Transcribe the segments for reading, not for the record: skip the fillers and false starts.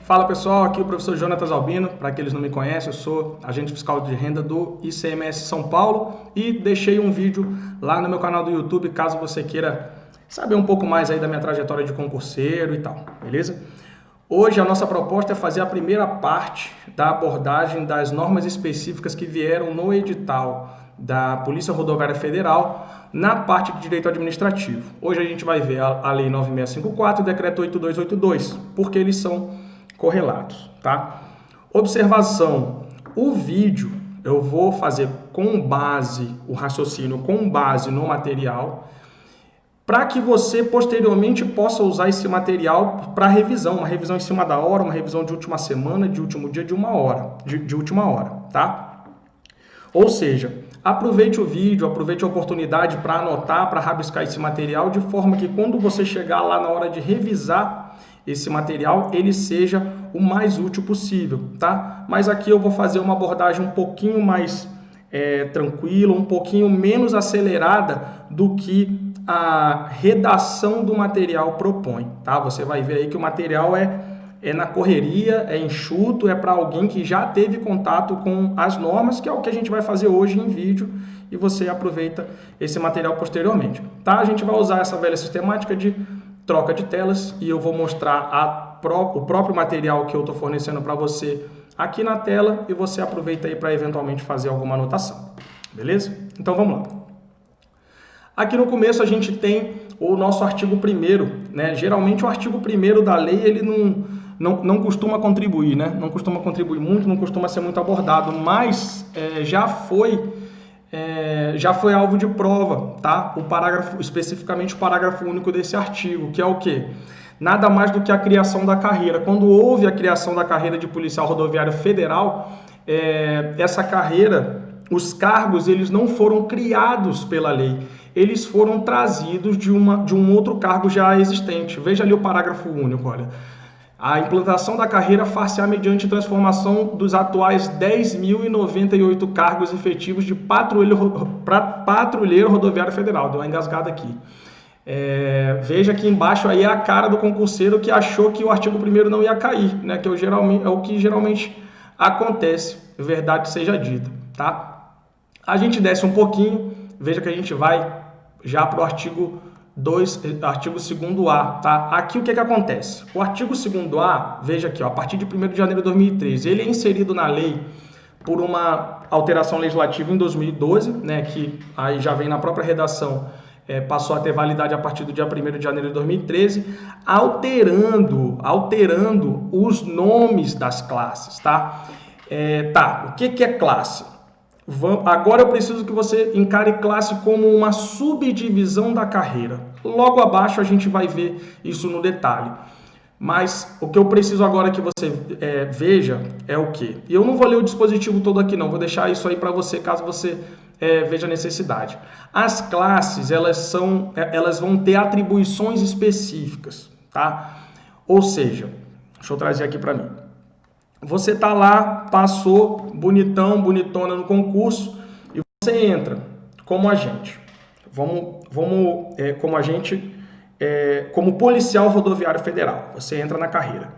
Fala pessoal, aqui é o professor Jonatas Albino. Para aqueles que não me conhecem, eu sou agente fiscal de renda do ICMS São Paulo e deixei um vídeo lá no meu canal do YouTube, caso você queira saber um pouco mais aí da minha trajetória de concurseiro e tal, beleza? Hoje a nossa proposta é fazer a primeira parte da abordagem das normas específicas que vieram no edital da Polícia Rodoviária Federal na parte de direito administrativo. Hoje a gente vai ver a Lei 9654 e o Decreto 8282, porque eles são correlatos, tá? Observação: o vídeo eu vou fazer com base, o raciocínio com base no material, para que você posteriormente possa usar esse material para revisão, uma revisão em cima da hora, uma revisão de última semana, de último dia, de última hora, tá? Ou seja, aproveite o vídeo, aproveite a oportunidade para anotar, para rabiscar esse material, de forma que quando você chegar lá na hora de revisar esse material, ele seja o mais útil possível, tá? Mas aqui eu vou fazer uma abordagem um pouquinho mais tranquila, um pouquinho menos acelerada do que a redação do material propõe, tá? Você vai ver aí que o material é na correria, é enxuto, é para alguém que já teve contato com as normas, que é o que a gente vai fazer hoje em vídeo, e você aproveita esse material posteriormente, tá? A gente vai usar essa velha sistemática de troca de telas e eu vou mostrar o próprio material que eu estou fornecendo para você aqui na tela e você aproveita aí para eventualmente fazer alguma anotação, beleza? Então vamos lá. Aqui no começo a gente tem o nosso artigo 1º, né? Geralmente o artigo 1º da lei ele não costuma contribuir, né? Não costuma contribuir muito, não costuma ser muito abordado, mas já foi alvo de prova, tá? O parágrafo, especificamente o parágrafo único desse artigo, que é o quê? Nada mais do que a criação da carreira. Quando houve a criação da carreira de policial rodoviário federal, essa carreira, os cargos, eles não foram criados pela lei, eles foram trazidos de um outro cargo já existente. Veja ali o parágrafo único, olha. A implantação da carreira far-se-á mediante transformação dos atuais 10.098 cargos efetivos de patrulheiro rodoviário federal. Deu uma engasgada aqui. Veja que embaixo aí é a cara do concurseiro que achou que o artigo 1º não ia cair, né? Que é o que geralmente acontece, verdade seja dita, tá? A gente desce um pouquinho, veja que a gente vai já para o artigo 2º-A, tá? Aqui o que acontece? O artigo 2º-A, veja aqui, ó, a partir de 1º de janeiro de 2013, ele é inserido na lei por uma alteração legislativa em 2012, né, que aí já vem na própria redação, passou a ter validade a partir do dia 1º de janeiro de 2013, alterando os nomes das classes, tá? O que é classe? Agora eu preciso que você encare classe como uma subdivisão da carreira. Logo abaixo a gente vai ver isso no detalhe. Mas o que eu preciso agora que você veja é o quê? E eu não vou ler o dispositivo todo aqui não, vou deixar isso aí para você caso você veja a necessidade. As classes, elas vão ter atribuições específicas, tá? Ou seja, deixa eu trazer aqui para mim. Você tá lá, passou bonitão, bonitona no concurso e você entra como agente. Como agente, como policial rodoviário federal. Você entra na carreira.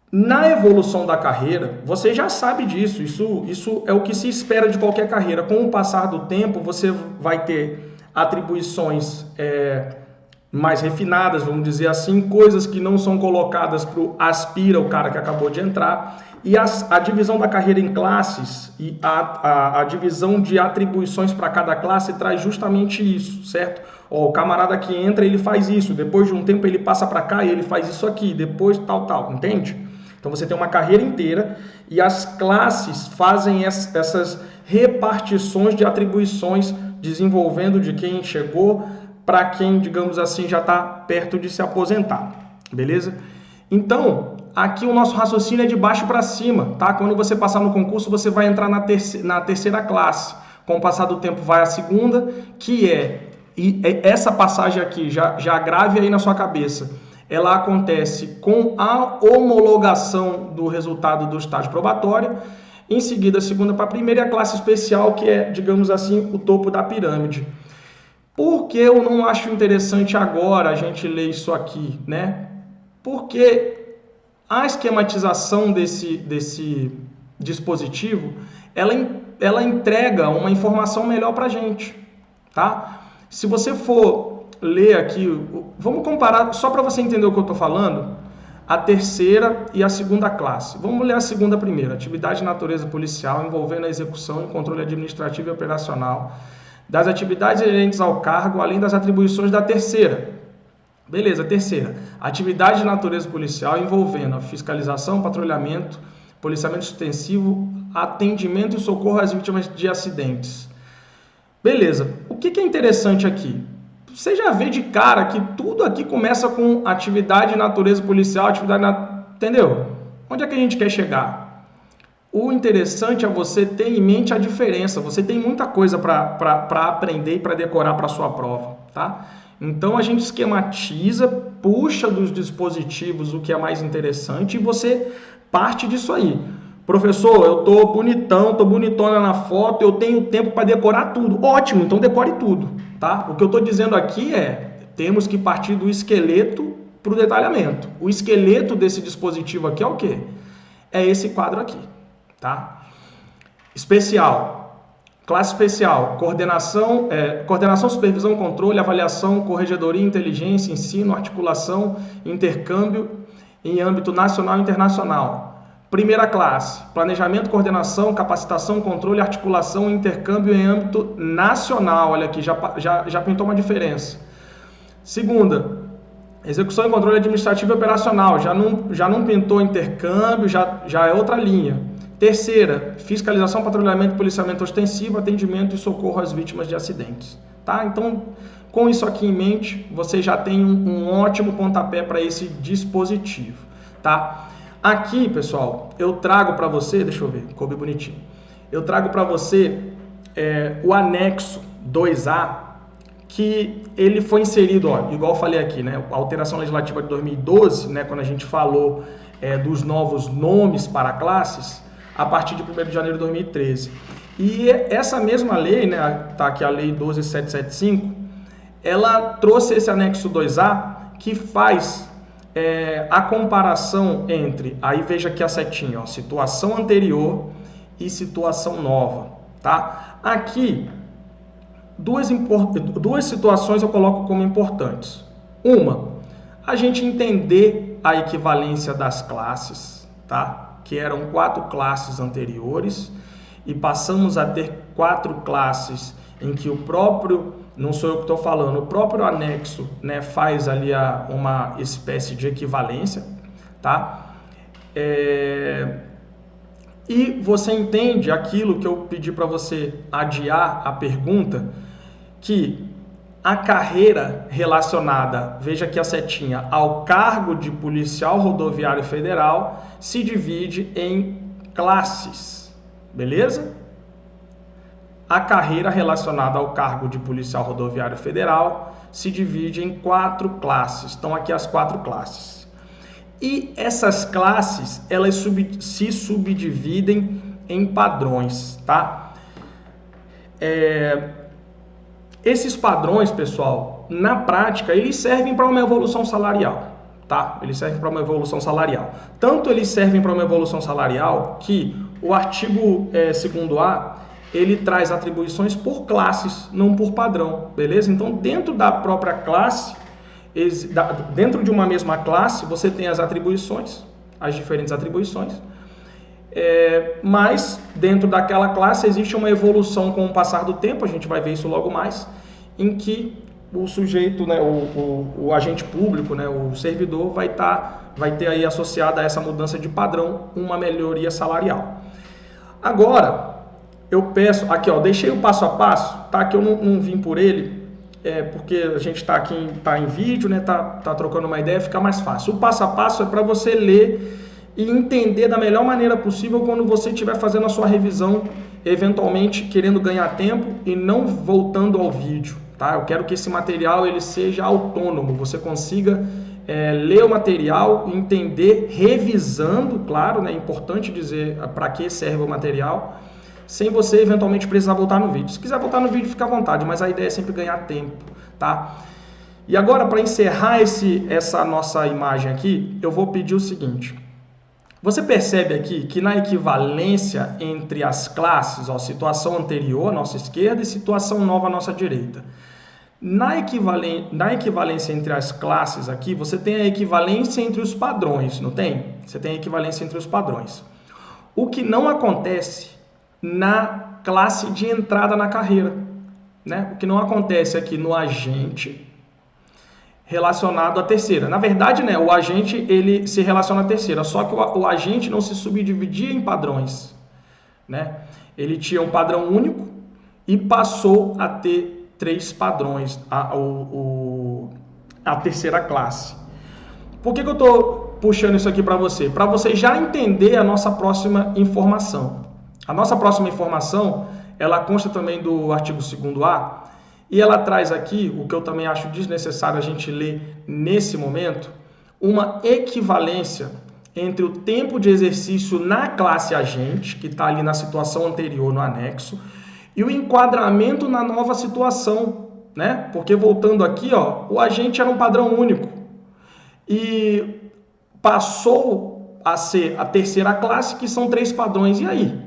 Na evolução da carreira, você já sabe disso. Isso é o que se espera de qualquer carreira. Com o passar do tempo, você vai ter atribuições mais refinadas, vamos dizer assim, coisas que não são colocadas para o aspira, o cara que acabou de entrar, e a divisão da carreira em classes e a divisão de atribuições para cada classe traz justamente isso, certo? Ó, o camarada que entra, ele faz isso, depois de um tempo ele passa para cá e ele faz isso aqui, depois tal, entende? Então você tem uma carreira inteira e as classes fazem essas repartições de atribuições, desenvolvendo de quem chegou para quem, digamos assim, já está perto de se aposentar, beleza? Então, aqui o nosso raciocínio é de baixo para cima, tá? Quando você passar no concurso, você vai entrar na terceira classe. Com o passar do tempo vai a segunda, e essa passagem aqui, já grave aí na sua cabeça, ela acontece com a homologação do resultado do estágio probatório, em seguida a segunda para a primeira e a classe especial, que é, digamos assim, o topo da pirâmide. Por que eu não acho interessante agora a gente ler isso aqui, né? Porque A esquematização desse dispositivo, ela entrega uma informação melhor para a gente, tá? Se você for ler aqui, vamos comparar, só para você entender o que eu estou falando, a terceira e a segunda classe. Vamos ler a segunda primeiro. Atividade de natureza policial envolvendo a execução e controle administrativo e operacional das atividades inerentes ao cargo, além das atribuições da terceira. Beleza, terceira. Atividade de natureza policial envolvendo a fiscalização, patrulhamento, policiamento extensivo, atendimento e socorro às vítimas de acidentes. Beleza. O que é interessante aqui? Você já vê de cara que tudo aqui começa com atividade de natureza policial, entendeu? Onde é que a gente quer chegar? O interessante é você ter em mente a diferença. Você tem muita coisa para aprender e para decorar para a sua prova, tá? Então a gente esquematiza, puxa dos dispositivos o que é mais interessante e você parte disso aí. Professor, eu tô bonitão, tô bonitona na foto, eu tenho tempo para decorar tudo. Ótimo, então decore tudo, tá? O que eu estou dizendo aqui é, temos que partir do esqueleto para o detalhamento. O esqueleto desse dispositivo aqui é o quê? É esse quadro aqui, tá? Especial. Classe especial, coordenação, supervisão, controle, avaliação, corregedoria, inteligência, ensino, articulação, intercâmbio em âmbito nacional e internacional. Primeira classe, planejamento, coordenação, capacitação, controle, articulação e intercâmbio em âmbito nacional. Olha aqui, já pintou uma diferença. Segunda, execução e controle administrativo e operacional. Já não pintou intercâmbio, já é outra linha. Terceira, fiscalização, patrulhamento, policiamento ostensivo, atendimento e socorro às vítimas de acidentes. Tá? Então, com isso aqui em mente, você já tem um ótimo pontapé para esse dispositivo. Tá? Aqui, pessoal, eu trago para você, deixa eu ver, coube bonitinho. Eu trago para você o anexo 2A, que ele foi inserido, ó, igual eu falei aqui, né, a alteração legislativa de 2012, né, quando a gente falou dos novos nomes para classes, a partir de 1º de janeiro de 2013. E essa mesma lei, né, tá aqui a lei 12775, ela trouxe esse anexo 2A que faz a comparação entre, aí veja aqui a setinha, ó, situação anterior e situação nova, tá? Aqui, duas situações eu coloco como importantes. Uma, a gente entender a equivalência das classes, tá? Que eram 4 classes anteriores e passamos a ter 4 classes em que o próprio, não sou eu que estou falando, o próprio anexo, né, faz ali uma espécie de equivalência, tá? E você entende aquilo que eu pedi para você adiar a pergunta, que a carreira relacionada, veja aqui a setinha, ao cargo de policial rodoviário federal se divide em classes, beleza? A carreira relacionada ao cargo de policial rodoviário federal se divide em 4 classes. Estão aqui as 4 classes. E essas classes, elas se subdividem em padrões, tá? Esses padrões, pessoal, na prática, eles servem para uma evolução salarial, tá? Eles servem para uma evolução salarial. Tanto eles servem para uma evolução salarial que o artigo 2º-A, ele traz atribuições por classes, não por padrão, beleza? Então, dentro da própria classe, dentro de uma mesma classe, você tem as atribuições, as diferentes atribuições, mas dentro daquela classe existe uma evolução com o passar do tempo, a gente vai ver isso logo mais, em que o sujeito, né, o agente público, né, o servidor vai ter aí associada a essa mudança de padrão uma melhoria salarial. Agora, eu peço, aqui ó, deixei o passo a passo, tá? Que eu não vim por ele, porque a gente está aqui em vídeo, né? Tá trocando uma ideia, fica mais fácil. O passo a passo é para você ler e entender da melhor maneira possível quando você estiver fazendo a sua revisão, eventualmente querendo ganhar tempo e não voltando ao vídeo, tá? Eu quero que esse material ele seja autônomo, você consiga ler o material, entender, revisando, claro, né? É importante dizer para que serve o material, sem você eventualmente precisar voltar no vídeo. Se quiser voltar no vídeo, fica à vontade, mas a ideia é sempre ganhar tempo, tá? E agora, para encerrar essa nossa imagem aqui, eu vou pedir o seguinte. Você percebe aqui que na equivalência entre as classes, ó, situação anterior à nossa esquerda e situação nova à nossa direita. Na equivalência entre as classes aqui, você tem a equivalência entre os padrões, não tem? Você tem a equivalência entre os padrões. O que não acontece na classe de entrada na carreira, né? O que não acontece aqui no agente relacionado à terceira. Na verdade, né, o agente ele se relaciona à terceira, só que o agente não se subdividia em padrões, né? Ele tinha um padrão único e passou a ter 3 padrões, a terceira classe. Por que eu estou puxando isso aqui para você? Para você já entender a nossa próxima informação. A nossa próxima informação, ela consta também do artigo 2º-A, e ela traz aqui, o que eu também acho desnecessário a gente ler nesse momento, uma equivalência entre o tempo de exercício na classe agente, que está ali na situação anterior no anexo, e o enquadramento na nova situação, né? Porque voltando aqui, ó, o agente era um padrão único e passou a ser a terceira classe, que são 3 padrões. E aí?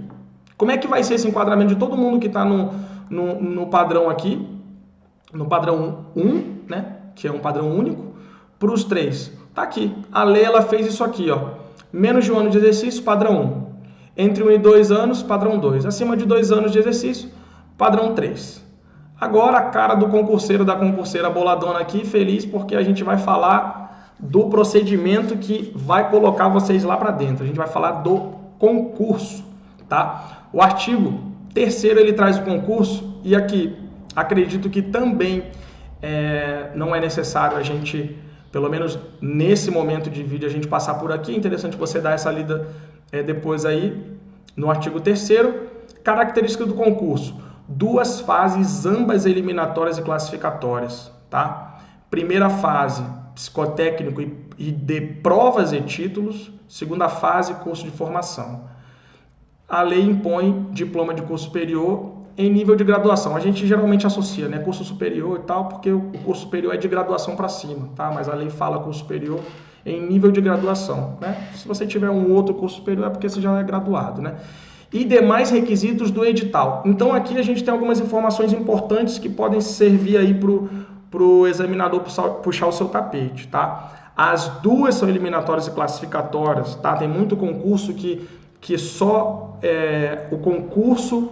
Como é que vai ser esse enquadramento de todo mundo que está no padrão aqui, no padrão 1, né? Que é um padrão único, para os 3? Tá aqui. A lei ela fez isso aqui, ó. Menos de 1 ano de exercício, padrão 1. Entre 1 e 2 anos, padrão 2. Acima de 2 anos de exercício, padrão 3. Agora a cara do concurseiro, da concurseira boladona aqui, feliz porque a gente vai falar do procedimento que vai colocar vocês lá para dentro. A gente vai falar do concurso, tá? O artigo 3º ele traz o concurso e aqui acredito que também não é necessário a gente, pelo menos nesse momento de vídeo, a gente passar por aqui. É interessante você dar essa lida depois aí no artigo 3º. Característica do concurso: 2 fases, ambas eliminatórias e classificatórias, tá? Primeira fase, psicotécnico e de provas e títulos. Segunda fase, curso de formação. A lei impõe diploma de curso superior em nível de graduação. A gente geralmente associa, né, curso superior e tal, porque o curso superior é de graduação para cima, tá? Mas a lei fala curso superior em nível de graduação, né? Se você tiver um outro curso superior é porque você já é graduado, né? E demais requisitos do edital. Então aqui a gente tem algumas informações importantes que podem servir aí para o examinador puxar o seu tapete, tá? As 2 são eliminatórias e classificatórias, tá? Tem muito concurso que só o concurso,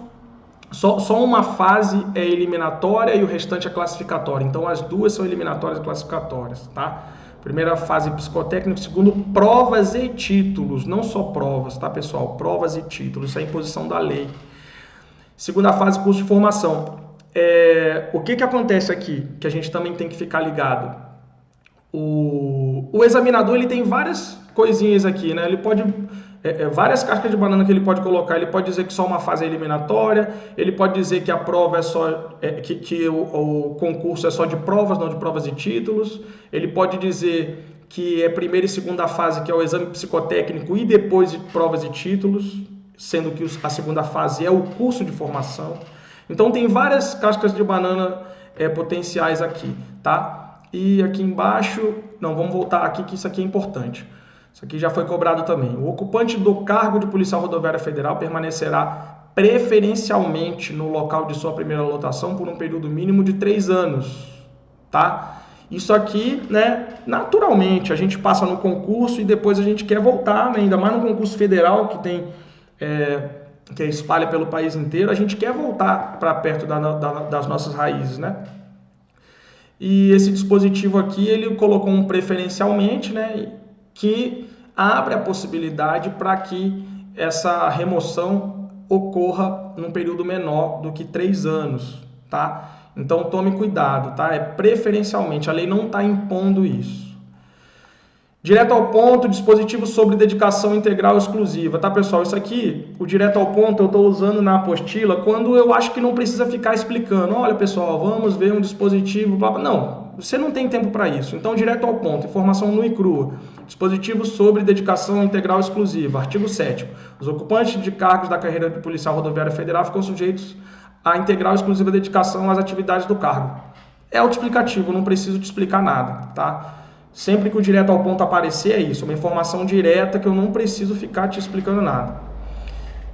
só uma fase é eliminatória e o restante é classificatória. Então as 2 são eliminatórias e classificatórias, tá? Primeira fase, psicotécnico. Segundo, provas e títulos. Não só provas, tá, pessoal? Provas e títulos. Isso é imposição da lei. Segunda fase, curso de formação. O que acontece aqui? Que a gente também tem que ficar ligado. O examinador ele tem várias coisinhas aqui, né? Ele pode... várias cascas de banana que ele pode colocar. Ele pode dizer que só uma fase é eliminatória, ele pode dizer que a prova é só que o concurso é só de provas, não de provas e títulos. Ele pode dizer que é primeira e segunda fase, que é o exame psicotécnico, e depois de provas e títulos, sendo que a segunda fase é o curso de formação. Então tem várias cascas de banana potenciais aqui, tá? E aqui embaixo, não, vamos voltar aqui que isso aqui é importante. Isso aqui já foi cobrado também. O ocupante do cargo de policial rodoviária federal permanecerá preferencialmente no local de sua primeira lotação por um período mínimo de 3 anos, tá? Isso aqui, né, naturalmente, a gente passa no concurso e depois a gente quer voltar, né, ainda mais no concurso federal que tem, que espalha pelo país inteiro, a gente quer voltar para perto das nossas raízes, né? E esse dispositivo aqui, ele colocou um preferencialmente, né, que abre a possibilidade para que essa remoção ocorra num período menor do que 3 anos, tá? Então tome cuidado, tá? É preferencialmente, a lei não está impondo isso. Direto ao ponto, dispositivo sobre dedicação integral exclusiva, tá, pessoal? Isso aqui, o direto ao ponto, eu estou usando na apostila quando eu acho que não precisa ficar explicando. Olha, pessoal, vamos ver um dispositivo... Blá, blá. Não, você não tem tempo para isso. Então, direto ao ponto, informação nua e crua. Dispositivo sobre dedicação integral exclusiva. Artigo 7º. Os ocupantes de cargos da carreira de policial rodoviária federal ficam sujeitos à integral exclusiva dedicação às atividades do cargo. É autoexplicativo, não preciso te explicar nada, tá? sempre que o direto ao ponto aparecer, é isso, uma informação direta que eu não preciso ficar te explicando nada.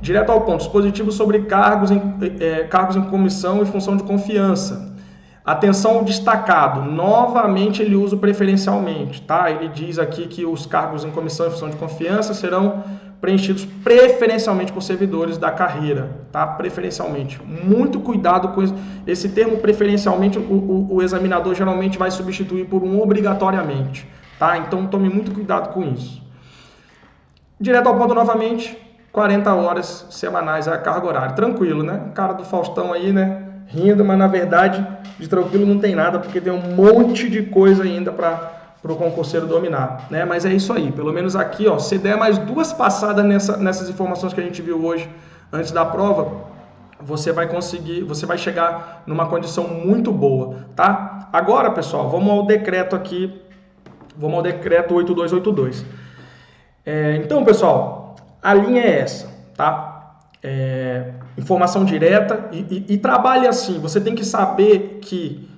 Direto ao ponto, dispositivo sobre cargos em comissão e função de confiança. Atenção ao destacado, novamente ele usa preferencialmente, tá? Ele diz aqui que os cargos em comissão e função de confiança serão preenchidos preferencialmente por servidores da carreira, tá? Preferencialmente. Muito cuidado com esse termo preferencialmente, o examinador geralmente vai substituir por um obrigatoriamente, tá? Então tome muito cuidado com isso. Direto ao ponto novamente, 40 horas semanais é a carga horária. Tranquilo, né? O cara do Faustão aí, né? Rindo, mas na verdade de tranquilo não tem nada, porque tem um monte de coisa ainda para o concurseiro dominar, né? Mas é isso aí, pelo menos aqui, ó, se der mais 2 passadas nessas informações que a gente viu hoje antes da prova, você vai conseguir, você vai chegar numa condição muito boa, tá? Agora, pessoal, vamos ao decreto aqui, vamos ao decreto 8282. Então, pessoal, a linha é essa, tá? Informação direta e trabalhe assim. Você tem que saber que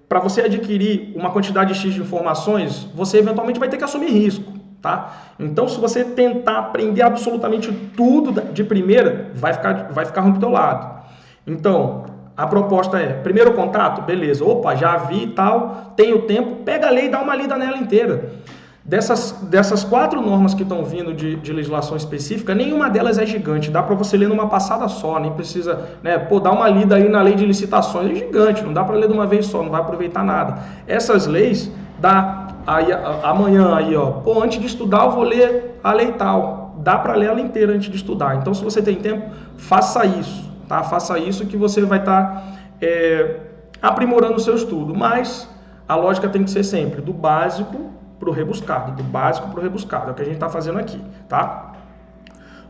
para você adquirir uma quantidade X de informações, você eventualmente vai ter que assumir risco, tá? Então, se você tentar aprender absolutamente tudo de primeira, vai ficar ruim pro teu lado. Então, a proposta é, primeiro contato, beleza, opa, já vi e tal, tenho tempo, pega a lei e dá uma lida nela inteira. Dessas 4 normas que estão vindo de legislação específica, nenhuma delas é gigante, dá para você ler numa passada só, nem precisa, né, dar uma lida aí na lei de licitações, é gigante, não dá para ler de uma vez só, não vai aproveitar nada. Essas leis, dá aí, amanhã aí, ó, antes de estudar eu vou ler a lei tal, dá para ler ela inteira antes de estudar. Então, se você tem tempo, faça isso, tá? Faça isso que você vai estar aprimorando o seu estudo, mas a lógica tem que ser sempre do básico para o rebuscado, do básico para o rebuscado, é o que a gente está fazendo aqui, tá?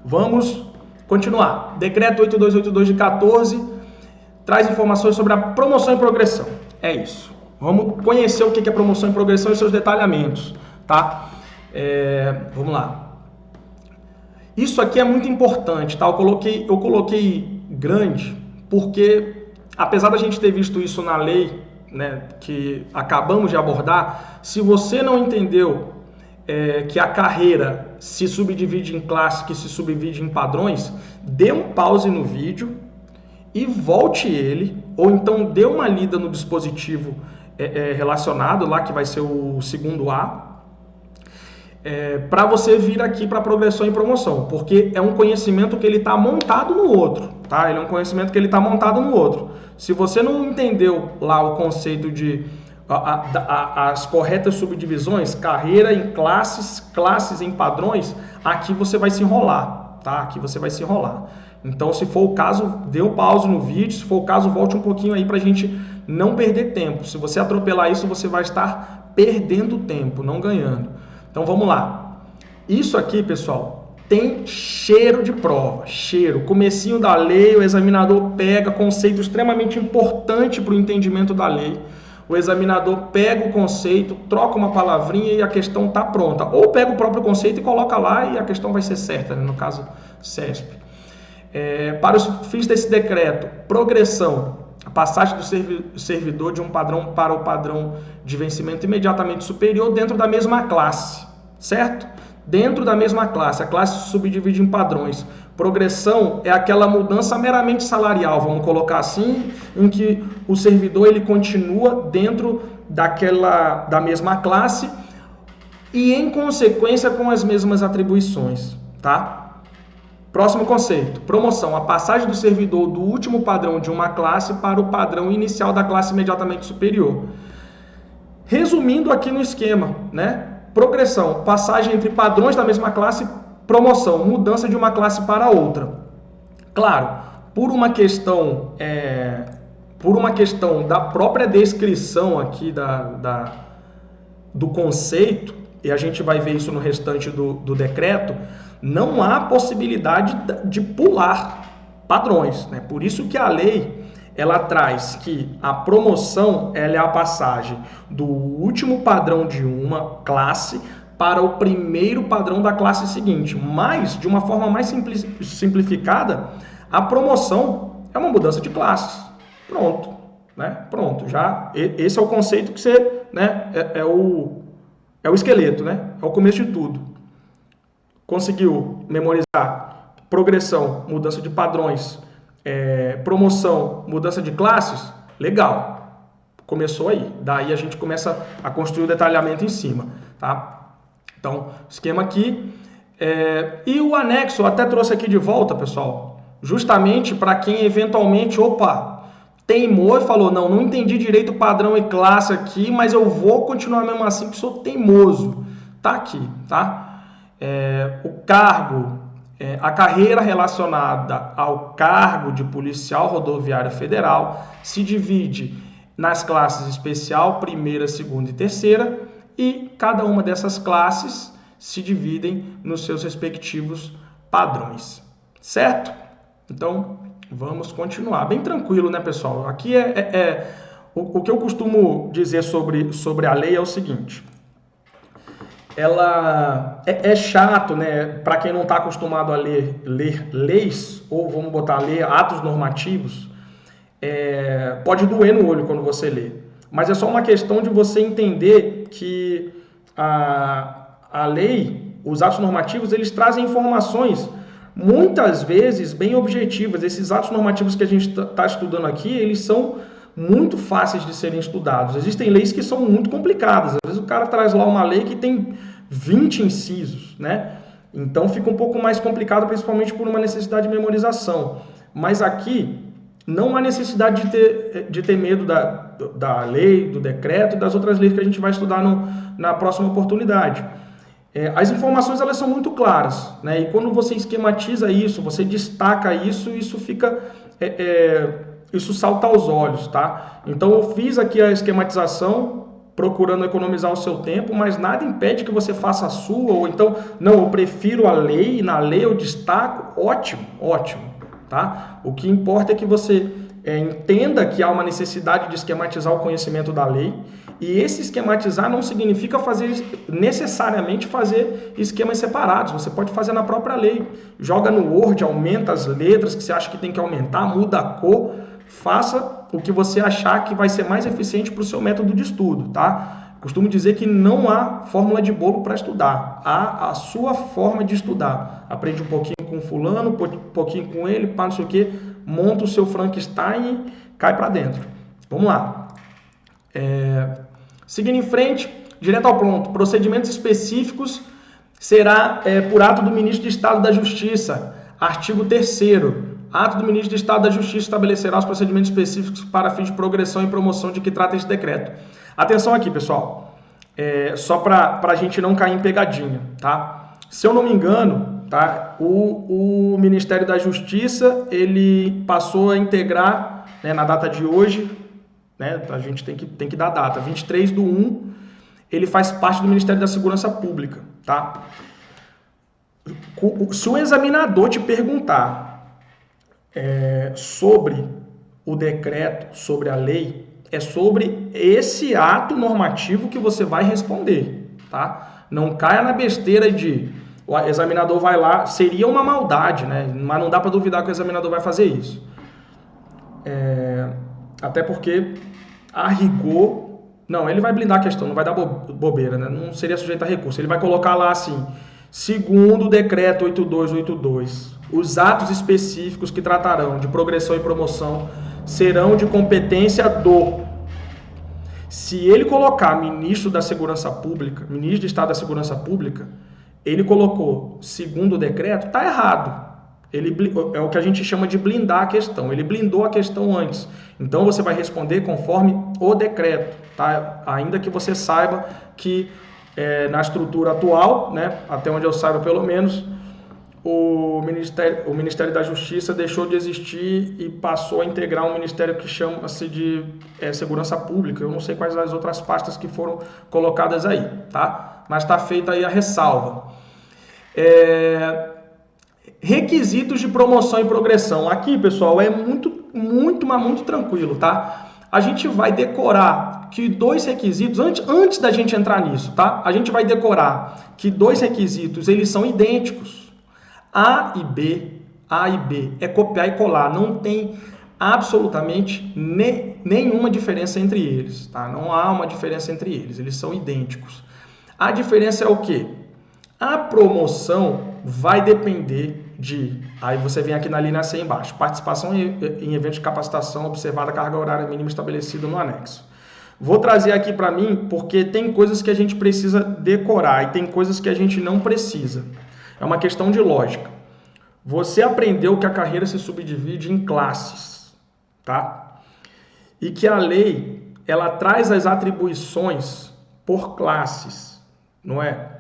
Vamos continuar. Decreto 8282 de 14 traz informações sobre a promoção e progressão. É isso. Vamos conhecer o que é promoção e progressão e seus detalhamentos, tá? Vamos lá. Isso aqui é muito importante, tá? Eu coloquei grande porque, apesar da gente ter visto isso na lei, né, que acabamos de abordar, se você não entendeu que a carreira se subdivide em classes, que se subdivide em padrões, dê um pause no vídeo e volte ele, ou então dê uma lida no dispositivo relacionado, lá que vai ser o segundo A, para você vir aqui para progressão e promoção, porque é um conhecimento que ele está montado no outro, tá? Ele é um conhecimento que ele está montado no outro. Se você não entendeu lá o conceito de as corretas subdivisões, carreira em classes, classes em padrões, aqui você vai se enrolar, tá? Aqui você vai se enrolar. Então, se for o caso, dê um pause no vídeo, se for o caso, volte um pouquinho aí para a gente não perder tempo. Se você atropelar isso, você vai estar perdendo tempo, não ganhando. Então vamos lá. Isso aqui, pessoal, tem cheiro de prova, cheiro. Comecinho da lei, o examinador pega conceito extremamente importante para o entendimento da lei. O examinador pega o conceito, troca uma palavrinha e a questão está pronta. Ou pega o próprio conceito e coloca lá e a questão vai ser certa, né? No caso, CESP. Para os fins desse decreto, progressão. A passagem do servidor de um padrão para o padrão de vencimento imediatamente superior dentro da mesma classe, certo? Dentro da mesma classe, a classe se subdivide em padrões. Progressão é aquela mudança meramente salarial, vamos colocar assim, em que o servidor ele continua dentro da mesma classe e em consequência com as mesmas atribuições, tá? Próximo conceito, promoção, a passagem do servidor do último padrão de uma classe para o padrão inicial da classe imediatamente superior. Resumindo aqui no esquema, né? Progressão, passagem entre padrões da mesma classe, promoção, mudança de uma classe para outra. Claro, por uma questão da própria descrição aqui do conceito, e a gente vai ver isso no restante do decreto, não há possibilidade de pular padrões, né? Por isso que a lei ela traz que a promoção ela é a passagem do último padrão de uma classe para o primeiro padrão da classe seguinte. Mas, de uma forma mais simplificada, a promoção é uma mudança de classes. Pronto, né? Pronto, já esse é o conceito que você, né, é o esqueleto, né? É o começo de tudo. Conseguiu memorizar progressão, mudança de padrões, promoção, mudança de classes? Legal. Começou aí. Daí a gente começa a construir o detalhamento em cima, tá? Então, esquema aqui. E o anexo, eu até trouxe aqui de volta, pessoal, justamente para quem eventualmente, teimou e falou, não entendi direito o padrão e classe aqui, mas eu vou continuar mesmo assim, porque sou teimoso. Tá aqui, tá? O cargo, a carreira relacionada ao cargo de policial rodoviário federal se divide nas classes especial, primeira, segunda e terceira, e cada uma dessas classes se dividem nos seus respectivos padrões, certo? Então, vamos continuar. Bem tranquilo, né, pessoal? Aqui o que eu costumo dizer sobre a lei é o seguinte. Ela é chato, né, para quem não está acostumado a ler leis, ou vamos botar ler atos normativos, pode doer no olho quando você lê. Mas é só uma questão de você entender que a lei, os atos normativos, eles trazem informações muitas vezes bem objetivas. Esses atos normativos que a gente está estudando aqui, eles são muito fáceis de serem estudados. Existem leis que são muito complicadas. Às vezes o cara traz lá uma lei que tem 20 incisos, né? Então fica um pouco mais complicado, principalmente por uma necessidade de memorização. Mas aqui não há necessidade de ter medo da lei, do decreto e das outras leis que a gente vai estudar na próxima oportunidade. As informações, elas são muito claras, né? E quando você esquematiza isso, você destaca isso fica... isso salta aos olhos, tá? Então eu fiz aqui a esquematização procurando economizar o seu tempo, mas nada impede que você faça a sua, ou então, não, eu prefiro a lei, e na lei eu destaco, ótimo, tá? O que importa é que você entenda que há uma necessidade de esquematizar o conhecimento da lei, e esse esquematizar não significa necessariamente fazer esquemas separados, você pode fazer na própria lei, joga no Word, aumenta as letras que você acha que tem que aumentar, muda a cor, faça o que você achar que vai ser mais eficiente para o seu método de estudo, tá? Costumo dizer que não há fórmula de bolo para estudar, há a sua forma de estudar. Aprende um pouquinho com fulano, um pouquinho com ele, não sei o que, monta o seu Frankenstein e cai para dentro. Vamos lá. Seguindo em frente, direto ao ponto, procedimentos específicos será por ato do Ministro de Estado da Justiça, artigo 3º. Ato do Ministro de Estado da Justiça estabelecerá os procedimentos específicos para fins de progressão e promoção de que trata esse decreto. Atenção aqui, pessoal, só para a gente não cair em pegadinha, tá? Se eu não me engano, tá? O Ministério da Justiça, ele passou a integrar, né, na data de hoje, né, a gente tem que dar a data, 23/1, ele faz parte do Ministério da Segurança Pública, tá? Se o examinador te perguntar sobre o decreto, sobre a lei, é sobre esse ato normativo que você vai responder, tá? Não caia na besteira de o examinador vai lá, seria uma maldade, né? Mas não dá para duvidar que o examinador vai fazer isso. Até porque, a rigor, não, ele vai blindar a questão, não vai dar bobeira, né? Não seria sujeito a recurso. Ele vai colocar lá assim, segundo o decreto 8282, os atos específicos que tratarão de progressão e promoção serão de competência do... Se ele colocar ministro da Segurança Pública, ministro de Estado da Segurança Pública, ele colocou segundo o decreto, tá errado. É o que a gente chama de blindar a questão. Ele blindou a questão antes. Então você vai responder conforme o decreto, tá? Ainda que você saiba que na estrutura atual, né, até onde eu saiba pelo menos, o Ministério da Justiça deixou de existir e passou a integrar um ministério que chama-se de Segurança Pública. Eu não sei quais as outras pastas que foram colocadas aí, tá? Mas está feita aí a ressalva. Requisitos de promoção e progressão. Aqui, pessoal, é muito tranquilo, tá? A gente vai decorar que 2 requisitos, antes da gente entrar nisso, tá? A gente vai decorar que 2 requisitos, eles são idênticos. A e B, é copiar e colar, não tem absolutamente nenhuma diferença entre eles, tá? Não há uma diferença entre eles, eles são idênticos. A diferença é o quê? A promoção vai depender de... Aí você vem aqui na linha C embaixo. Participação em eventos de capacitação, observada a carga horária mínima estabelecida no anexo. Vou trazer aqui para mim porque tem coisas que a gente precisa decorar e tem coisas que a gente não precisa. É uma questão de lógica. Você aprendeu que a carreira se subdivide em classes, tá? E que a lei, ela traz as atribuições por classes, não é?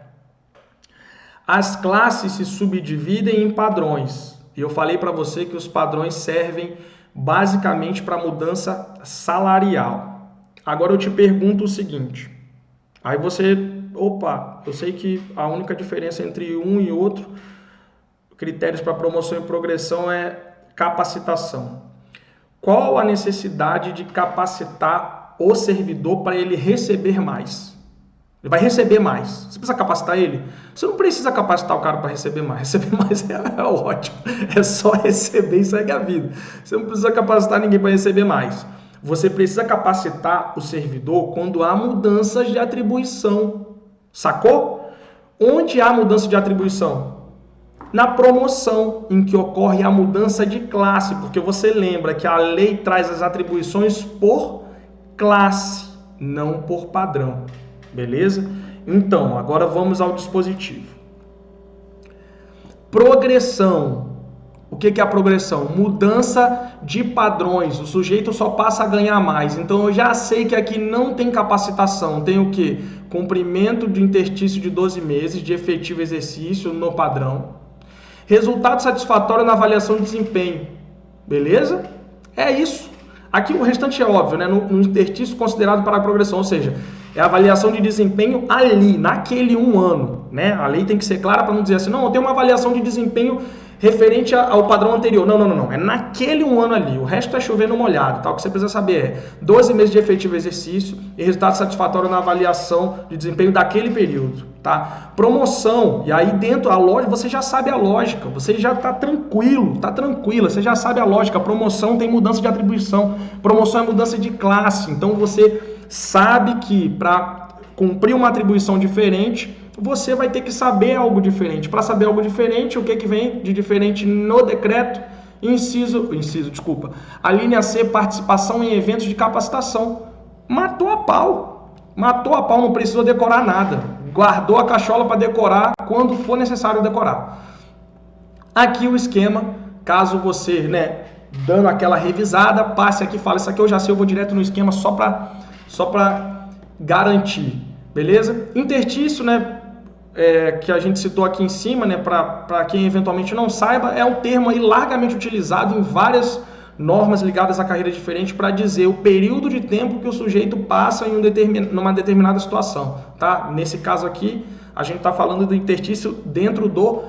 As classes se subdividem em padrões. E eu falei para você que os padrões servem basicamente para mudança salarial. Agora eu te pergunto o seguinte. Aí você, opa, eu sei que a única diferença entre um e outro, critérios para promoção e progressão é capacitação. Qual a necessidade de capacitar o servidor para ele receber mais? Ele vai receber mais. Você precisa capacitar ele? Você não precisa capacitar o cara para receber mais. Receber mais é ótimo. É só receber e segue a vida. Você não precisa capacitar ninguém para receber mais. Você precisa capacitar o servidor quando há mudanças de atribuição. Sacou? Onde há mudança de atribuição? Na promoção, em que ocorre a mudança de classe. Porque você lembra que a lei traz as atribuições por classe, não por padrão. Beleza? Então, agora vamos ao dispositivo. Progressão. O que é a progressão? Mudança de padrões. O sujeito só passa a ganhar mais. Então, eu já sei que aqui não tem capacitação. Tem o quê? Cumprimento de interstício de 12 meses de efetivo exercício no padrão. Resultado satisfatório na avaliação de desempenho. Beleza? É isso. Aqui o restante é óbvio, né? No interstício considerado para a progressão, ou seja, é a avaliação de desempenho ali, naquele 1 ano, né? A lei tem que ser clara para não dizer assim, não, eu tenho uma avaliação de desempenho referente ao padrão anterior. Não. É naquele 1 ano ali. O resto tá chovendo molhado, tá? O que você precisa saber é 12 meses de efetivo exercício e resultado satisfatório na avaliação de desempenho daquele período, tá? Promoção, e aí dentro a lógica, você já sabe a lógica, você já tá tranquilo, tá tranquila, você já sabe a lógica. Promoção tem mudança de atribuição, promoção é mudança de classe, então você sabe que para cumprir uma atribuição diferente, você vai ter que saber algo diferente. Para saber algo diferente, o que vem de diferente no decreto? A linha C, participação em eventos de capacitação. Matou a pau, não precisou decorar nada. Guardou a cachola para decorar quando for necessário decorar. Aqui o esquema, caso você, né, dando aquela revisada, passe aqui e fala, isso aqui eu já sei, eu vou direto no esquema só para garantir, beleza? Interstício, né, que a gente citou aqui em cima, né, para quem eventualmente não saiba, é um termo aí largamente utilizado em várias normas ligadas à carreira diferente para dizer o período de tempo que o sujeito passa em numa determinada situação, tá? Nesse caso aqui, a gente está falando do interstício dentro do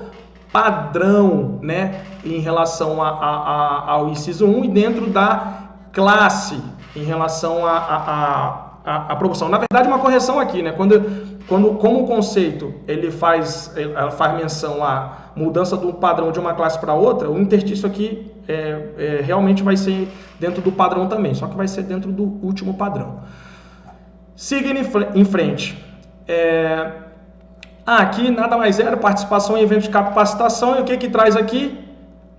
padrão, né, em relação ao inciso 1 e dentro da classe em relação à promoção. Na verdade, uma correção aqui, né? Como o conceito ela faz menção à mudança do padrão de uma classe para outra, o interstício aqui realmente vai ser dentro do padrão também, só que vai ser dentro do último padrão. Seguindo em frente. Aqui nada mais era participação em eventos de capacitação, e o que traz aqui?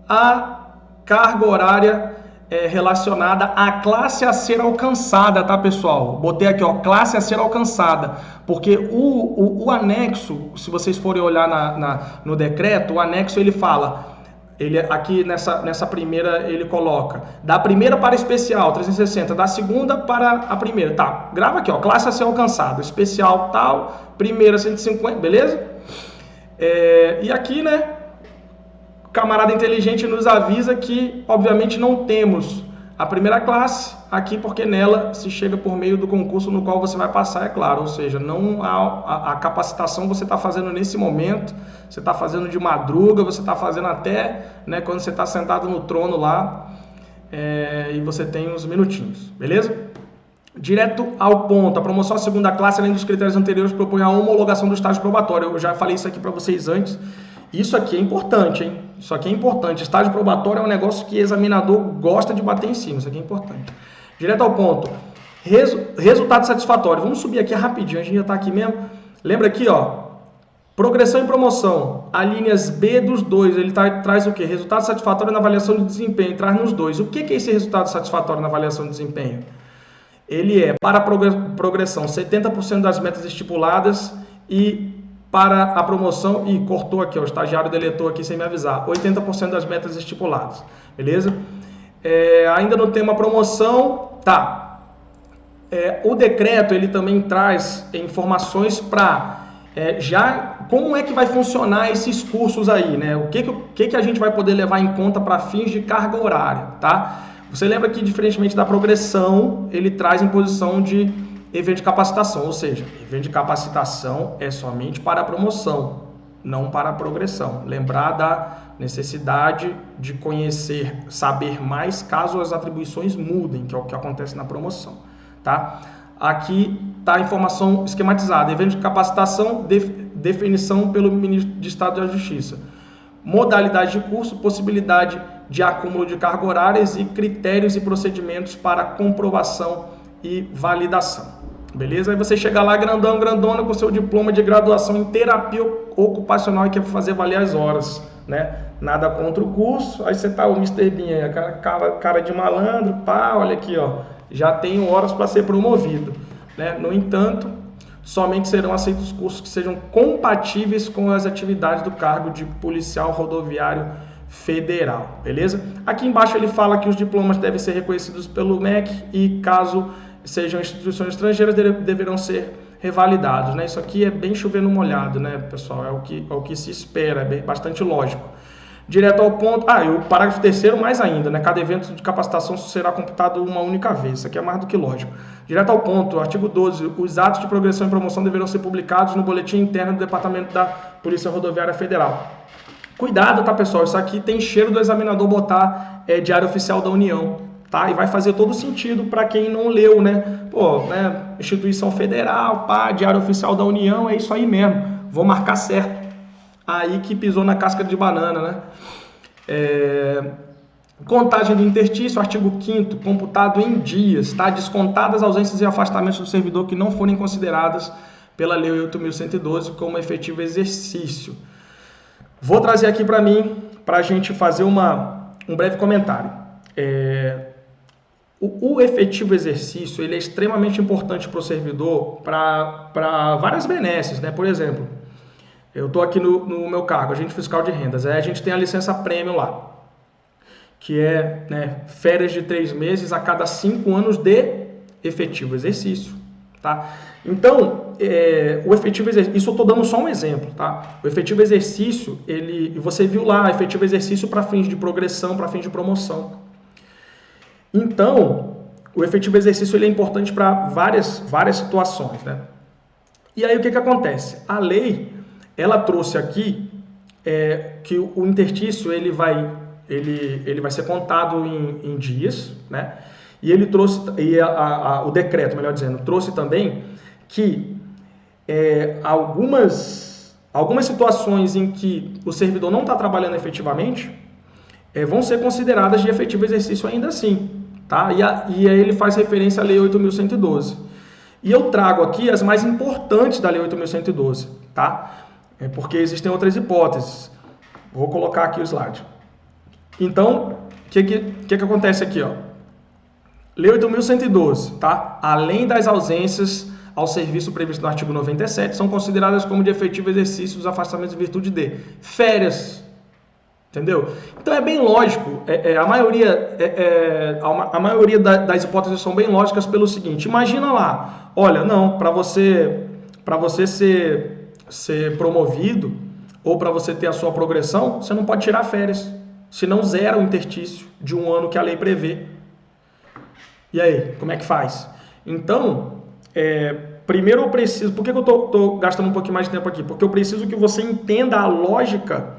A carga horária relacionada à classe a ser alcançada, tá, pessoal? Botei aqui, ó, classe a ser alcançada, porque o anexo, se vocês forem olhar no decreto, o anexo ele fala, aqui nessa primeira ele coloca, da primeira para especial, 360, da segunda para a primeira, tá, grava aqui, ó, classe a ser alcançada, especial tal, primeira 150, beleza? E aqui, né, camarada inteligente nos avisa que, obviamente, não temos a primeira classe aqui, porque nela se chega por meio do concurso no qual você vai passar, é claro. Ou seja, não a capacitação você está fazendo nesse momento, você está fazendo de madruga, você está fazendo até, né, quando você está sentado no trono lá, e você tem uns minutinhos, beleza? Direto ao ponto, a promoção à segunda classe, além dos critérios anteriores, propõe a homologação do estágio probatório. Eu já falei isso aqui para vocês antes. Isso aqui é importante, hein? Isso aqui é importante. Estágio probatório é um negócio que examinador gosta de bater em cima. Isso aqui é importante. Direto ao ponto. Resultado satisfatório. Vamos subir aqui rapidinho. A gente já está aqui mesmo. Lembra aqui, ó, progressão e promoção, as linhas B dos dois, ele traz o quê? Resultado satisfatório na avaliação de desempenho, traz nos dois. O que é esse resultado satisfatório na avaliação de desempenho? Ele é, para a progressão, 70% das metas estipuladas e para a promoção, e cortou aqui, ó, o estagiário deletou aqui sem me avisar, 80% das metas estipuladas, beleza? Ainda no tema promoção, tá. O decreto, ele também traz informações para já como é que vai funcionar esses cursos aí, né? O que a gente vai poder levar em conta para fins de carga horária, tá? Você lembra que, diferentemente da progressão, ele traz imposição de evento de capacitação, ou seja, evento de capacitação é somente para a promoção, não para a progressão. Lembrar da necessidade de conhecer, saber mais caso as atribuições mudem, que é o que acontece na promoção, tá? Aqui está a informação esquematizada, evento de capacitação, definição pelo Ministro de Estado da Justiça, modalidade de curso, possibilidade de acúmulo de carga horárias e critérios e procedimentos para comprovação e validação. Beleza? Aí você chega lá grandão, grandona com seu diploma de graduação em terapia ocupacional e quer fazer valer as horas, né? Nada contra o curso. Aí você tá o Mr. Bean, cara de malandro, pá, olha aqui, ó, já tenho horas para ser promovido, né? No entanto, somente serão aceitos cursos que sejam compatíveis com as atividades do cargo de policial rodoviário federal, beleza? Aqui embaixo ele fala que os diplomas devem ser reconhecidos pelo MEC e, caso sejam instituições estrangeiras, deverão ser revalidados, né? Isso aqui é bem chover no molhado, né, pessoal? É o que se espera, é bastante lógico. Direto ao ponto, e o parágrafo 3º mais ainda, né? Cada evento de capacitação será computado uma única vez. Isso aqui é mais do que lógico. Direto ao ponto, artigo 12, os atos de progressão e promoção deverão ser publicados no boletim interno do Departamento da Polícia Rodoviária Federal. Cuidado, tá, pessoal? Isso aqui tem cheiro do examinador botar Diário Oficial da União, tá? E vai fazer todo sentido para quem não leu, né? Pô, né? Instituição Federal, pá, Diário Oficial da União, é isso aí mesmo. Vou marcar certo. Aí que pisou na casca de banana, né? Contagem do interstício, artigo 5º, computado em dias, tá? Descontadas ausências e afastamentos do servidor que não forem consideradas pela Lei 8.112 como efetivo exercício. Vou trazer aqui para mim, para a gente fazer um breve comentário. O efetivo exercício, ele é extremamente importante para o servidor para várias benesses, né? Por exemplo, eu estou aqui no meu cargo, agente fiscal de rendas, aí a gente tem a licença prêmio lá, que é, né, férias de 3 meses a cada 5 anos de efetivo exercício, tá? Então, o efetivo exercício, isso eu estou dando só um exemplo, tá? O efetivo exercício, você viu lá, efetivo exercício para fins de progressão, para fins de promoção. Então, o efetivo exercício ele é importante para várias situações, né? E aí o que acontece? A lei, ela trouxe aqui que o interstício ele vai ser contado em dias, né? E ele trouxe, o decreto, melhor dizendo, trouxe também que algumas situações em que o servidor não está trabalhando efetivamente vão ser consideradas de efetivo exercício ainda assim, tá? E aí ele faz referência à Lei 8.112. E eu trago aqui as mais importantes da Lei 8.112, tá? Porque existem outras hipóteses. Vou colocar aqui o slide. Então, o que acontece aqui, ó? Lei 8.112, tá? Além das ausências ao serviço previsto no artigo 97, são consideradas como de efetivo exercício os afastamentos em virtude de férias. Entendeu? Então é bem lógico, a maioria das hipóteses são bem lógicas pelo seguinte: imagina lá, olha, não, para você ser promovido ou para você ter a sua progressão, você não pode tirar férias, senão zera o interstício de um ano que a lei prevê. E aí, como é que faz? Então, primeiro eu preciso, por que eu estou gastando um pouquinho mais de tempo aqui? Porque eu preciso que você entenda a lógica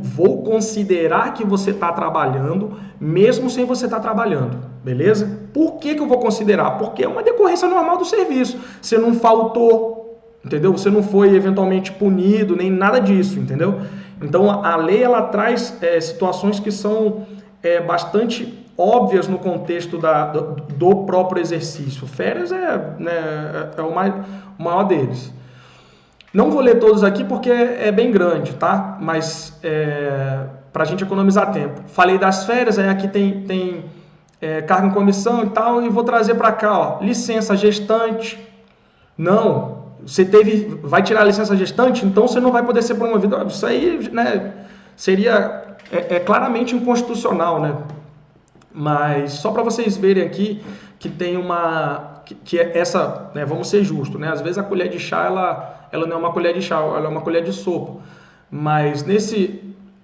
vou considerar que você está trabalhando, mesmo sem você estar trabalhando, beleza? Por que eu vou considerar? Porque é uma decorrência normal do serviço. Você não faltou, entendeu? Você não foi eventualmente punido, nem nada disso, entendeu? Então a lei ela traz situações que são bastante óbvias no contexto do próprio exercício. Férias é o maior deles. Não vou ler todos aqui porque é bem grande, tá? Mas para a gente economizar tempo. Falei das férias, aí aqui tem cargo em comissão e tal, e vou trazer para cá, ó, licença gestante. Não, você vai tirar a licença gestante, então você não vai poder ser promovido. Isso aí, né, seria claramente inconstitucional, né? Mas só para vocês verem aqui que tem que é essa, né, vamos ser justos, né? Às vezes a colher de chá ela não é uma colher de chá, ela é uma colher de sopa. Mas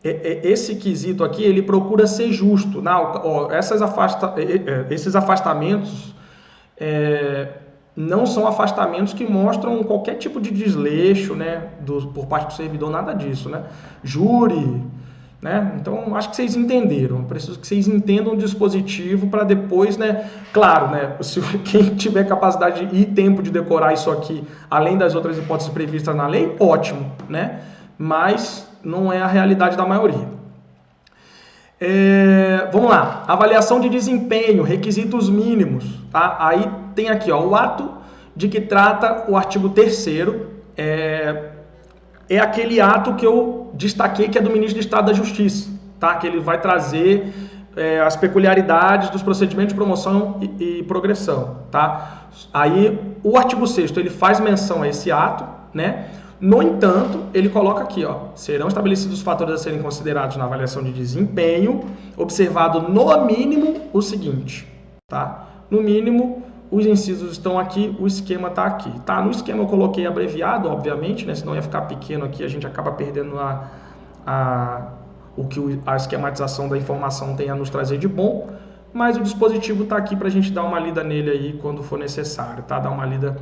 esse quesito aqui, ele procura ser justo. Esses afastamentos não são afastamentos que mostram qualquer tipo de desleixo, né, por parte do servidor, nada disso, né? Júri, né? Então, acho que vocês entenderam. Preciso que vocês entendam o dispositivo para depois, né? Claro, né? Se quem tiver capacidade e tempo de decorar isso aqui, além das outras hipóteses previstas na lei, ótimo, né? Mas não é a realidade da maioria. Vamos lá. Avaliação de desempenho, requisitos mínimos. Tá? Aí tem aqui, ó, o ato de que trata o artigo 3º. É aquele ato que eu destaquei que é do ministro de Estado da Justiça, tá? Que ele vai trazer as peculiaridades dos procedimentos de promoção e progressão, tá? Aí o artigo 6º ele faz menção a esse ato, né? No entanto, ele coloca aqui, ó, serão estabelecidos os fatores a serem considerados na avaliação de desempenho, observado no mínimo o seguinte, tá? No mínimo, os incisos estão aqui, o esquema está aqui, tá? No esquema eu coloquei abreviado, obviamente, né? Senão ia ficar pequeno aqui, a gente acaba perdendo o que a esquematização da informação tem a nos trazer de bom, mas o dispositivo está aqui para a gente dar uma lida nele aí quando for necessário, tá? Dar uma lida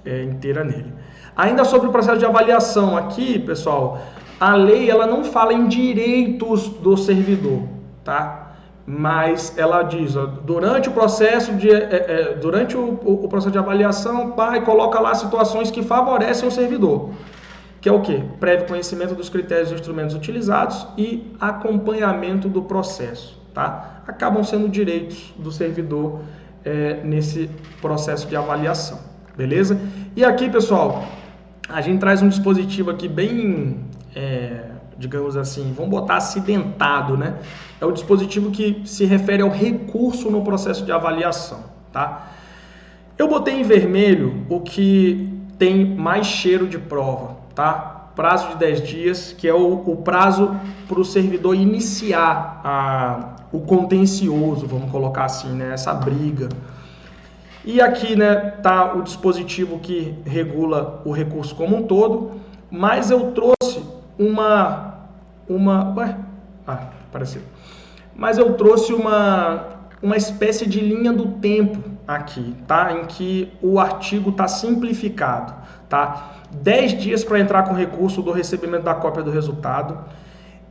inteira nele. Ainda sobre o processo de avaliação aqui, pessoal, a lei ela não fala em direitos do servidor, tá? Mas ela diz, ó, durante o processo de avaliação, coloca lá situações que favorecem o servidor, que é o quê? Prévio conhecimento dos critérios e instrumentos utilizados e acompanhamento do processo, tá? Acabam sendo direitos do servidor nesse processo de avaliação, beleza? E aqui, pessoal, a gente traz um dispositivo aqui bem, digamos assim, vamos botar acidentado, né? É o dispositivo que se refere ao recurso no processo de avaliação, tá? Eu botei em vermelho o que tem mais cheiro de prova, tá? Prazo de 10 dias, que é o prazo para o servidor iniciar o contencioso, vamos colocar assim, né? Essa briga. E aqui, né, tá o dispositivo que regula o recurso como um todo, mas eu trouxe mas eu trouxe uma espécie de linha do tempo aqui, tá? Em que o artigo está simplificado, tá? 10 dias para entrar com recurso do recebimento da cópia do resultado.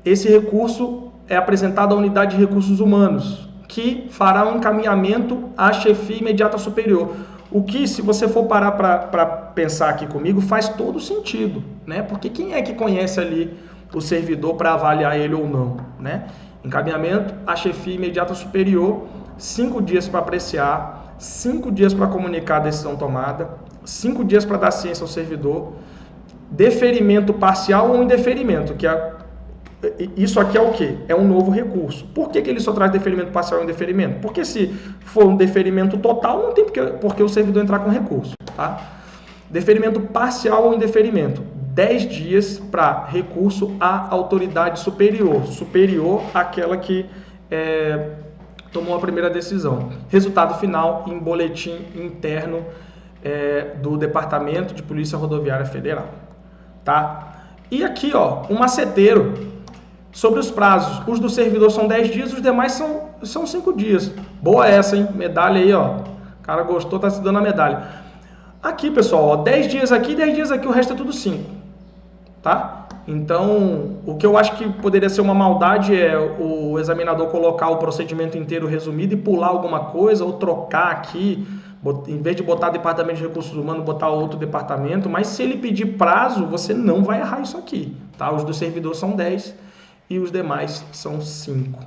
Esse recurso é apresentado à unidade de recursos humanos, que fará um encaminhamento à chefia imediata superior. O que, se você for parar para pensar aqui comigo, faz todo sentido, né? Porque quem é que conhece ali o servidor para avaliar ele ou não, né? Encaminhamento à chefia imediata superior, 5 dias para apreciar, 5 dias para comunicar a decisão tomada, 5 dias para dar ciência ao servidor, deferimento parcial ou indeferimento, que isso aqui é o quê? É um novo recurso. Por que ele só traz deferimento parcial e indeferimento? Porque se for um deferimento total, não tem por que o servidor entrar com recurso, tá? Deferimento parcial ou indeferimento. 10 dias para recurso à autoridade superior. Superior àquela que tomou a primeira decisão. Resultado final em boletim interno do Departamento de Polícia Rodoviária Federal, tá? E aqui, ó, um maceteiro. Sobre os prazos, os do servidor são 10 dias, os demais são 5 dias. Boa essa, hein? Medalha aí, ó. O cara gostou, tá se dando a medalha. Aqui, pessoal, ó, 10 dias aqui, 10 dias aqui, o resto é tudo 5. Tá? Então, o que eu acho que poderia ser uma maldade é o examinador colocar o procedimento inteiro resumido e pular alguma coisa, ou trocar aqui, em vez de botar departamento de recursos humanos, botar outro departamento. Mas se ele pedir prazo, você não vai errar isso aqui. Tá? Os do servidor são 10 e os demais são 5.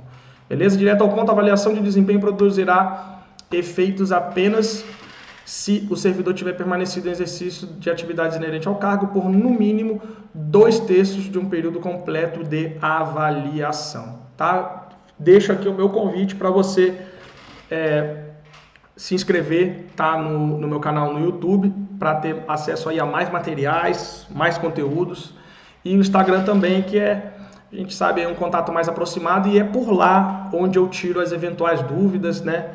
Beleza? Direto ao ponto, a avaliação de desempenho produzirá efeitos apenas se o servidor tiver permanecido em exercício de atividades inerentes ao cargo por, no mínimo, 2/3 de um período completo de avaliação. Tá? Deixo aqui o meu convite para você se inscrever, tá, no meu canal no YouTube, para ter acesso aí a mais materiais, mais conteúdos, e o Instagram também, que a gente sabe, é um contato mais aproximado, e é por lá onde eu tiro as eventuais dúvidas, né,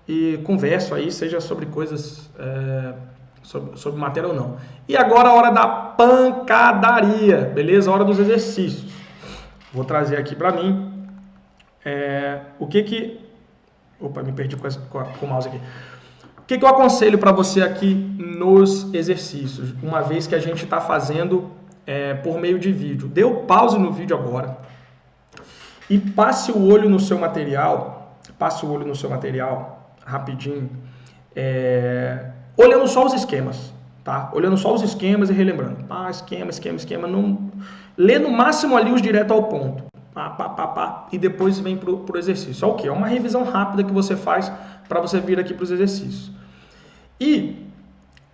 e converso aí, seja sobre coisas, sobre matéria ou não. E agora a hora da pancadaria, beleza? A hora dos exercícios. Vou trazer aqui para mim, Opa, me perdi com o mouse aqui. O que eu aconselho para você aqui nos exercícios, uma vez que a gente está fazendo por meio de vídeo? Dê o pause no vídeo agora e passe o olho no seu material, rapidinho, olhando só os esquemas, tá? Olhando só os esquemas e relembrando. Esquema, não... Lê no máximo ali os direto ao ponto. E depois vem para o exercício. É o quê? É uma revisão rápida que você faz para você vir aqui para os exercícios. E,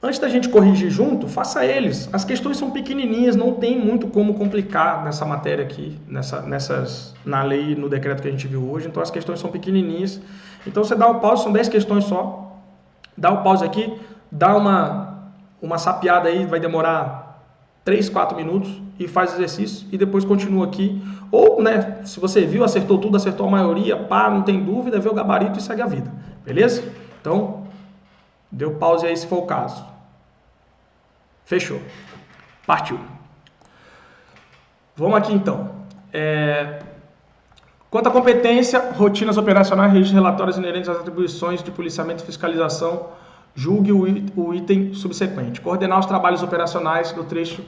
antes da gente corrigir junto, faça eles. As questões são pequenininhas, não tem muito como complicar nessa matéria aqui, na lei e no decreto que a gente viu hoje. Então, as questões são pequenininhas. Então, você dá o pause, são 10 questões só. Dá o pause aqui, dá uma sapeada aí, vai demorar 3, 4 minutos e faz exercício e depois continua aqui. Ou, né, se você viu, acertou tudo, acertou a maioria, não tem dúvida, vê o gabarito e segue a vida. Beleza? Então, deu pause aí se for o caso. Fechou. Partiu. Vamos aqui então. Quanto à competência, rotinas operacionais, registros relatórios inerentes às atribuições de policiamento e fiscalização, julgue o item subsequente. Coordenar os trabalhos operacionais do trecho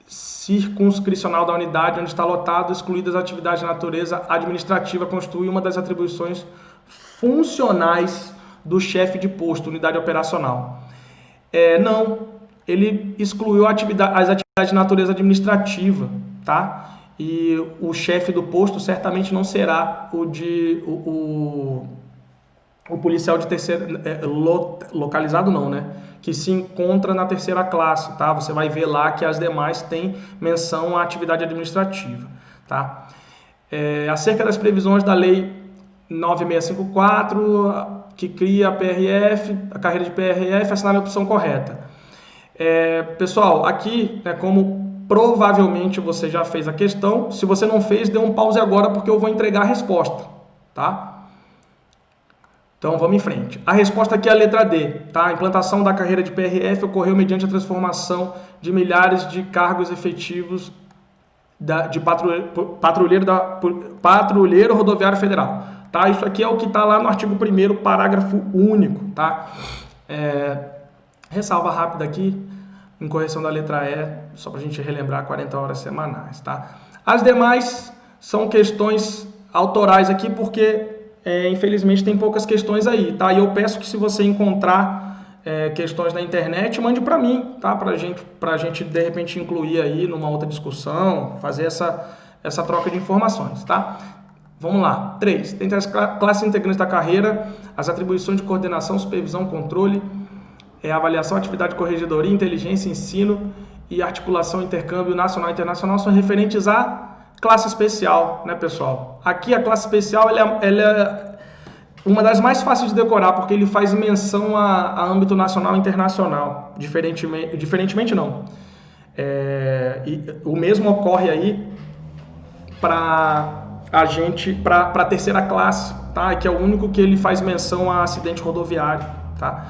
circunscricional da unidade onde está lotado, excluídas as atividades de natureza administrativa, constitui uma das atribuições funcionais do chefe de posto, unidade operacional. Não, ele excluiu as atividades de natureza administrativa, tá? E o chefe do posto certamente não será o policial de terceira, localizado não, né? Que se encontra na terceira classe, tá? Você vai ver lá que as demais têm menção à atividade administrativa, tá? Acerca das previsões da lei 9654, que cria a PRF, a carreira de PRF, assinale a opção correta. Pessoal, aqui, como provavelmente você já fez a questão, se você não fez, dê um pause agora, porque eu vou entregar a resposta, tá? Então, vamos em frente. A resposta aqui é a letra D, tá? A implantação da carreira de PRF ocorreu mediante a transformação de milhares de cargos efetivos de patrulheiro rodoviário federal, tá? Isso aqui é o que está lá no artigo 1º, parágrafo único, tá? Ressalva rápida aqui, em correção da letra E, só para a gente relembrar, 40 horas semanais, tá? As demais são questões autorais aqui, porque infelizmente tem poucas questões aí, tá? E eu peço que, se você encontrar questões na internet, mande para mim, tá? Pra gente de repente incluir aí numa outra discussão, fazer essa troca de informações, tá? Vamos lá. 3. Dentre as classes integrantes da carreira, as atribuições de coordenação, supervisão, controle, avaliação, atividade de corregedoria, inteligência, ensino e articulação, intercâmbio nacional e internacional são referentes à classe especial, né, pessoal? Aqui a classe especial ela é uma das mais fáceis de decorar, porque ele faz menção a âmbito nacional e internacional. Diferentemente não. O mesmo ocorre aí para a terceira classe, tá? Que é o único que ele faz menção a acidente rodoviário, tá?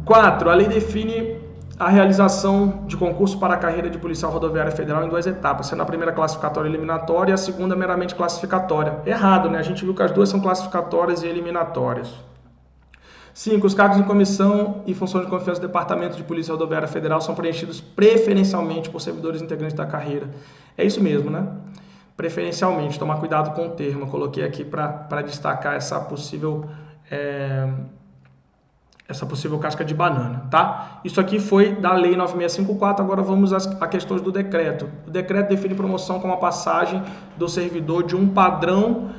4. A lei define a realização de concurso para a carreira de policial rodoviário federal em 2 etapas, sendo a primeira classificatória eliminatória e a segunda meramente classificatória. Errado, né? A gente viu que as duas são classificatórias e eliminatórias. 5. Os cargos em comissão e funções de confiança do Departamento de Polícia Rodoviária Federal são preenchidos preferencialmente por servidores integrantes da carreira. É isso mesmo, né? Preferencialmente, tomar cuidado com o termo. Eu coloquei aqui para destacar essa possível casca de banana, tá? Isso aqui foi da Lei 9654, agora vamos a questões do decreto. O decreto define promoção como a passagem do servidor de um padrão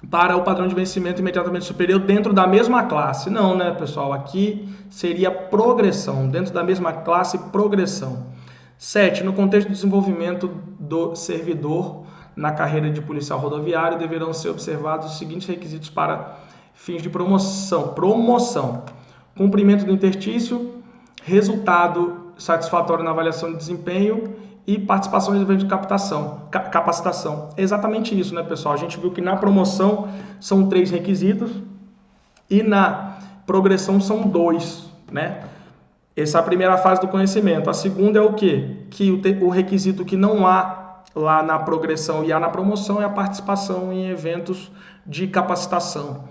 para o padrão de vencimento imediatamente superior dentro da mesma classe. Não, né, pessoal? Aqui seria progressão, dentro da mesma classe, progressão. 7. No contexto do desenvolvimento do servidor na carreira de policial rodoviário, deverão ser observados os seguintes requisitos para fins de promoção. Cumprimento do interstício, resultado satisfatório na avaliação de desempenho e participação em eventos de capacitação. É exatamente isso, né, pessoal? A gente viu que na promoção são 3 requisitos e na progressão são 2, né? Essa é a primeira fase do conhecimento. A segunda é o quê? Que o requisito que não há lá na progressão e há na promoção é a participação em eventos de capacitação.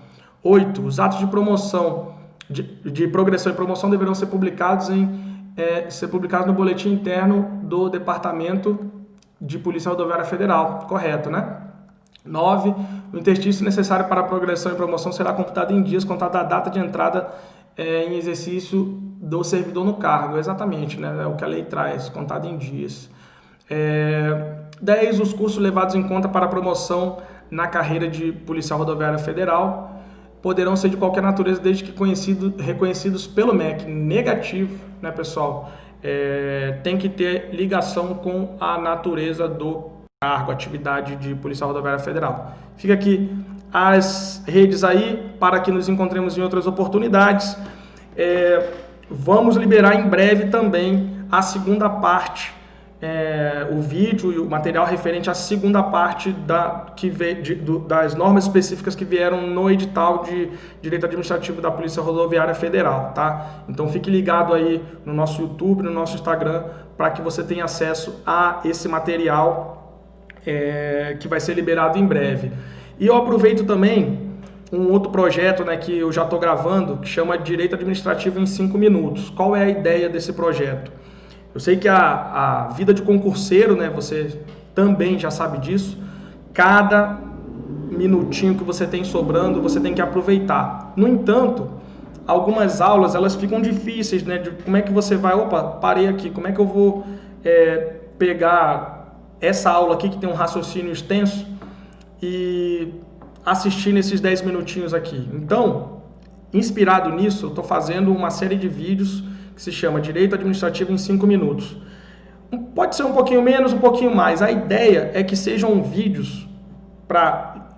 8. Os atos de promoção, de progressão e promoção deverão ser publicados no boletim interno do Departamento de Polícia Rodoviária Federal, correto, né? 9. O interstício necessário para a progressão e promoção será computado em dias contado da data de entrada em exercício do servidor no cargo, exatamente, né? É o que a lei traz, contado em dias. 10. Os cursos levados em conta para a promoção na carreira de Policial Rodoviária Federal poderão ser de qualquer natureza, desde que reconhecidos pelo MEC. Negativo, né, pessoal? Tem que ter ligação com a natureza do cargo, atividade de Policial Rodoviária Federal. Fica aqui as redes aí para que nos encontremos em outras oportunidades. Vamos liberar em breve também a segunda parte, o vídeo e o material referente à segunda parte das normas específicas que vieram no edital de Direito Administrativo da Polícia Rodoviária Federal, tá? Então fique ligado aí no nosso YouTube, no nosso Instagram, para que você tenha acesso a esse material que vai ser liberado em breve. E eu aproveito também um outro projeto, né, que eu já estou gravando, que chama Direito Administrativo em 5 minutos. Qual é a ideia desse projeto? Eu sei que a vida de concurseiro, né, você também já sabe disso, cada minutinho que você tem sobrando, você tem que aproveitar. No entanto, algumas aulas, elas ficam difíceis, né, de como é que você vai, parei aqui, como é que eu vou pegar essa aula aqui que tem um raciocínio extenso e assistir nesses 10 minutinhos aqui. Então, inspirado nisso, eu estou fazendo uma série de vídeos que se chama Direito Administrativo em 5 minutos. Pode ser um pouquinho menos, um pouquinho mais. A ideia é que sejam vídeos para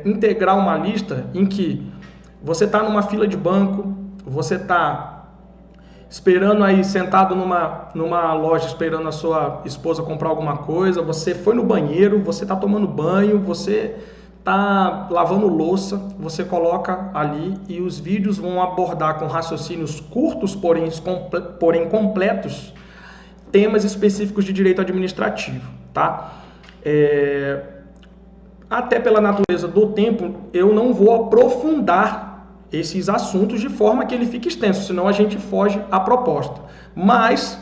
integrar uma lista em que você está numa fila de banco, você está esperando aí, sentado numa loja, esperando a sua esposa comprar alguma coisa, você foi no banheiro, você está tomando banho, você está lavando louça, você coloca ali e os vídeos vão abordar com raciocínios curtos, porém completos, temas específicos de direito administrativo, tá? Até pela natureza do tempo, eu não vou aprofundar esses assuntos de forma que ele fique extenso, senão a gente foge à proposta. Mas,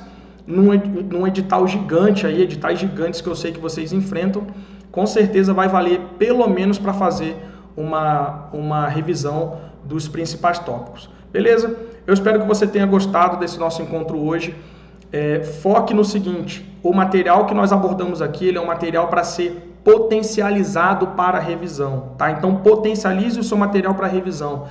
num edital gigante, aí, editais gigantes que eu sei que vocês enfrentam, com certeza vai valer pelo menos para fazer uma revisão dos principais tópicos. Beleza? Eu espero que você tenha gostado desse nosso encontro hoje. Foque no seguinte, o material que nós abordamos aqui, ele é um material para ser potencializado para revisão, tá? Então potencialize o seu material para revisão.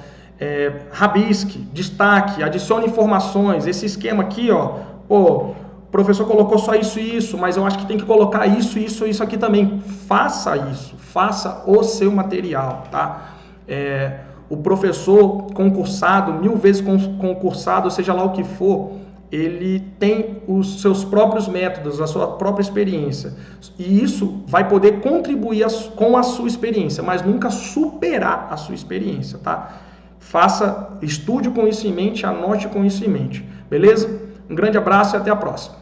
Rabisque, destaque, adicione informações. Esse esquema aqui, ó, o professor colocou só isso e isso, mas eu acho que tem que colocar isso, isso, isso aqui também. Faça isso, faça o seu material, tá? O professor concursado, 1000 vezes concursado, seja lá o que for, ele tem os seus próprios métodos, a sua própria experiência. E isso vai poder contribuir com a sua experiência, mas nunca superar a sua experiência, tá? Estude com isso em mente, anote com isso em mente. Beleza? Um grande abraço e até a próxima.